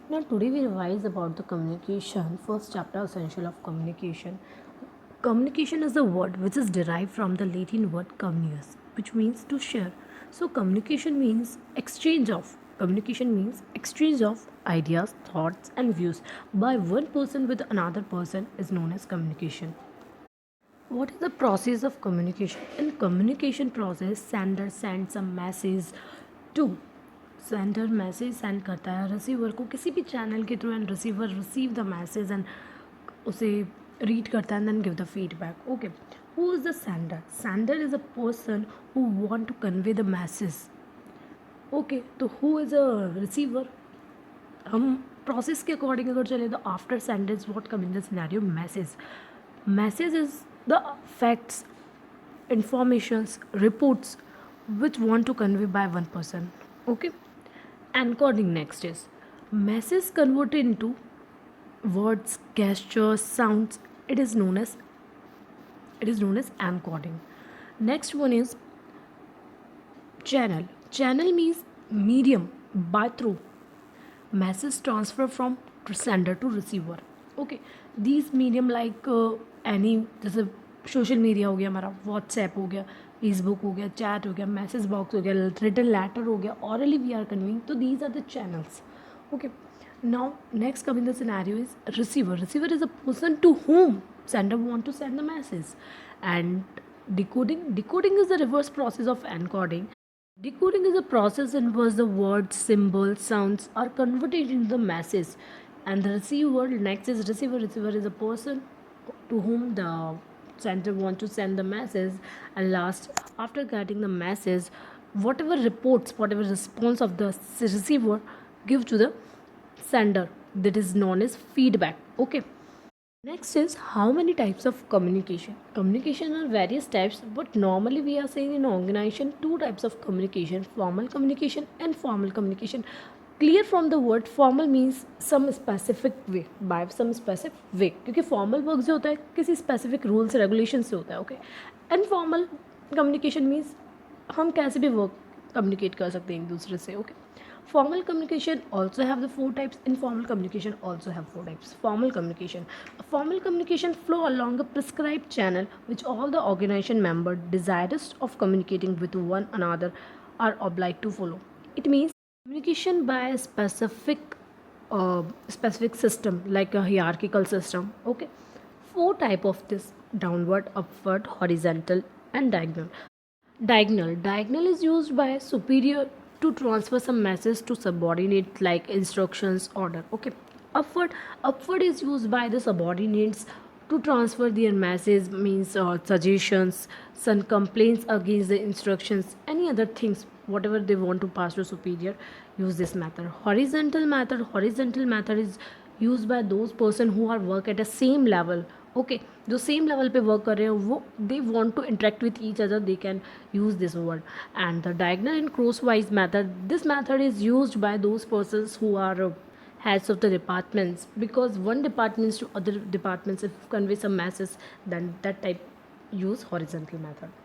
Now, today we revise about the communication, first chapter essential of communication. Communication is a word which is derived from the Latin word communius, which means to share. So, communication means exchange of ideas, thoughts, and views by one person with another person is known as communication. What is the process of communication? In communication process, sender sends a message to sender message send करता है receiver को किसी भी channel के through and receiver receive the message and उसे read करता है and then give the feedback. Okay, who is the sender? Sender is a person who want to convey the message. Okay, तो who is a receiver? हम process के according अगर चले तो after senders what come in the scenario message. Message is the facts, informations, reports which want to convey by one person. Okay, encoding next is message converted into words, gestures, sounds. It is known as encoding. Next one is channel. Channel means medium by through message transfer from sender to receiver. Okay, these medium like any जैसे social media हो गया, हमारा WhatsApp हो गया, Facebook हो गया, chat हो गया, मैसेज बॉक्स हो गया, रिटन लेटर हो गया, ऑरली वी आर कन्वीइंग. तो these are the channels. Okay, now next come in the scenario is receiver is a person to whom sender want to send the message. And decoding is the reverse process of encoding. Decoding is a process in which the words, symbols, sounds are converted into the message. And the receiver, next is receiver. Receiver is a person to whom the sender want to send the message. And last, after getting the message, whatever reports, whatever response of the receiver give to the sender, that is known as feedback. Okay. Next is how many types of communication. Communication are various types, but normally we are saying in organization two types of communication: formal communication and formal communication. Clear from the word formal means some specific way, by some specific way, क्योंकि formal work जो होता है किसी specific rules regulations से होता है. Okay, informal communication means हम कैसे भी वर्क कम्युनिकेट कर सकते हैं एक दूसरे से. Okay, formal communication also have the four types. Informal communication also have four types. Formal communication flow along a prescribed channel which all the organization member desirous of communicating with one another are obliged to follow. It means communication by a specific system like a hierarchical system. Okay, four type of this: downward, upward, horizontal, and diagonal. Diagonal is used by superior to transfer some message to subordinate like instructions, order. Okay. Upward is used by the subordinates to transfer their message, means suggestions, some complaints against the instructions, any other things, whatever they want to pass to superior, use this method. Horizontal method is used by those person who are work at a same level. Okay, जो same level पे work कर रहे हैं वो they want to interact with each other, they can use this word. And the diagonal and crosswise method, this method is use by those persons who are heads of the departments, because one departments to other departments if convey some message, then that type use horizontal method.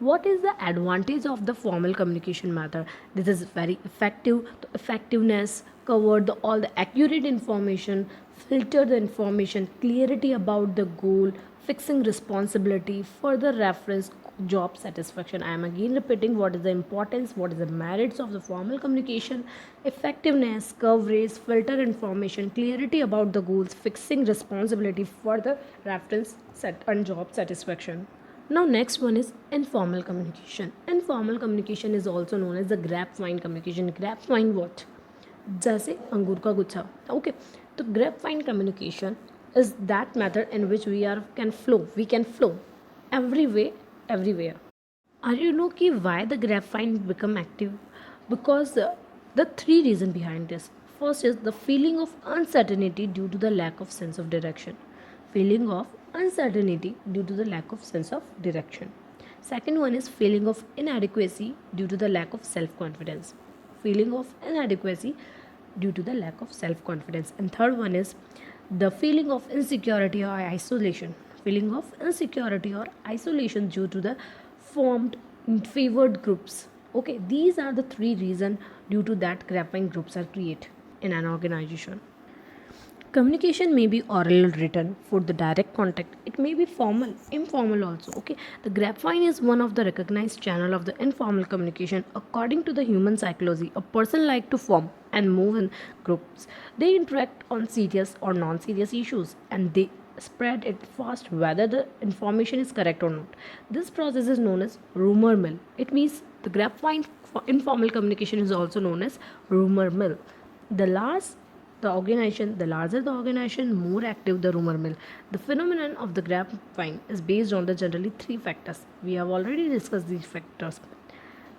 What is the advantage of the formal communication method? This is very effective. The effectiveness covered all the accurate information, filter the information, clarity about the goal, fixing responsibility, further reference, job satisfaction. I am again repeating what is the importance, what is the merits of the formal communication: effectiveness, coverage, filter information, clarity about the goals, fixing responsibility, further reference, set and job satisfaction. Now next one is informal communication. Informal communication is also known as the grapevine communication. Grapevine what? जैसे अंगूर का गुच्छा. Okay, तो grapevine communication is that method in which we can flow every way, everywhere. Are you know कि why the graphene become active? Because the three reason behind this. First is the feeling of uncertainty due to the lack of sense of direction. Feeling of uncertainty due to the lack of sense of direction. Second one is feeling of inadequacy due to the lack of self-confidence. Feeling of inadequacy due to the lack of self-confidence. And third one is the feeling of insecurity or isolation. Feeling of insecurity or isolation due to the formed favored groups. Okay, these are the three reasons due to that graphene groups are created. in an organization. Communication may be oral or written for the direct contact. It may be formal, informal also. Okay, the grapevine is one of the recognized channel of the informal communication. According to the human psychology, a person like to form and move in groups. They interact on serious or non-serious issues, and they spread it fast whether the information is correct or not. This process is known as rumor mill. It means the grapevine informal communication is also known as rumor mill. The last the larger the organization, more active the rumor mill. The phenomenon of the grapevine is based on the generally three factors. We have already discussed these factors.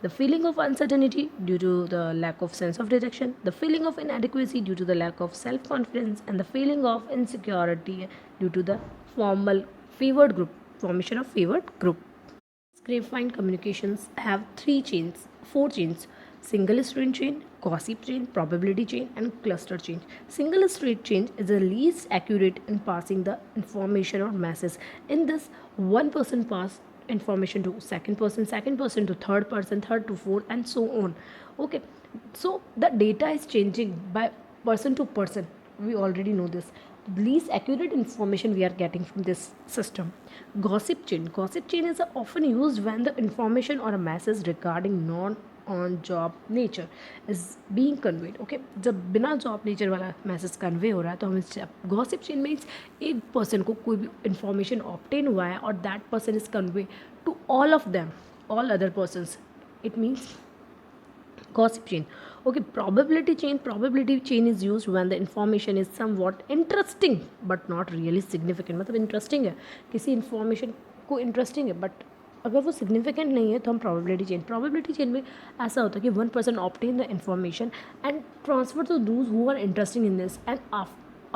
The feeling of uncertainty due to the lack of sense of direction, the feeling of inadequacy due to the lack of self confidence, and the feeling of insecurity due to the formal favored group formation of favored group. Grapevine communications have four chains: single straight chain, gossip chain, probability chain, and cluster chain. Single straight chain is the least accurate in passing the information or message. In this, one person pass information to second person to third person, third to fourth, and so on. Okay, so the data is changing by person to person. We already know this. Least accurate information we are getting from this system. Gossip chain is often used when the information or a message regarding non on job nature is being conveyed. Okay, जब बिना job nature वाला message convey हो रहा है तो हम इस gossip chain means एक पर्सन को कोई भी इंफॉर्मेशन ऑब्टेन हुआ है और that person is convey to all of them, all other persons. It means gossip chain. Okay, probability chain is used when the information is somewhat interesting but not really significant. मतलब interesting है, किसी information को interesting है but अगर वो significant नहीं है तो हम probability chain में ऐसा होता है कि one person obtain the information and transfer to those who are interesting in this and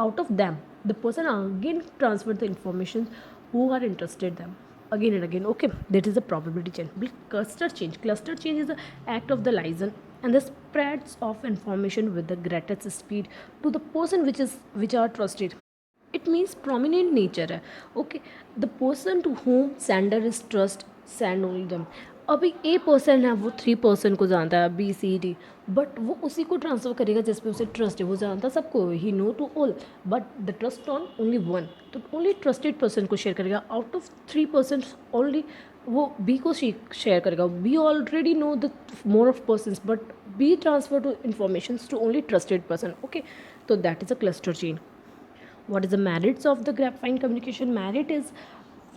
out of them the person again transfer the information who are interested them again and again. Okay, that is the probability chain. Cluster change is the act of the liaison and the spreads of information with the greatest speed to the person which are trusted. It means prominent nature है. Okay, the person to whom sender is trust send only them. अभी a person है वो 3 person को जानता है BCD, but वो उसी को ट्रांसफ़र करेगा जिस पे उसे ट्रस्ट है. वो जानता सबको, he know to all but the trust on only one. तो ओनली ट्रस्टेड पर्सन को शेयर करेगा. आउट ऑफ 3 पर्सन ओनली वो बी को शेयर करेगा. B already know the more of person but B transfer to information to only trusted person. Okay, तो that is a cluster chain. What is the merits of the grapevine communication? Merit is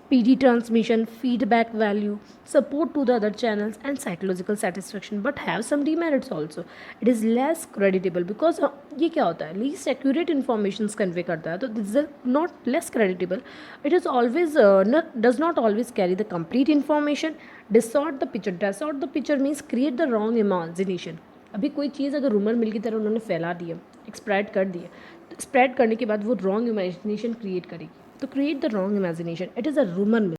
PD transmission, feedback value, support to the other channels, and psychological satisfaction. But have some demerits also. It is less creditable because ये क्या होता है, least accurate informations convey करता है. तो this is not less creditable. It is always does not always carry the complete information. Distort the picture. Distort the picture means create the wrong imagination. अभी कोई चीज़ अगर रूमर मिल की तरह उन्होंने फैला दी है, स्प्रेड कर दी है, तो स्प्रेड करने के बाद वो रॉन्ग इमेजिनेशन क्रिएट करेगी. तो create the wrong imagination, it is a rumour mill.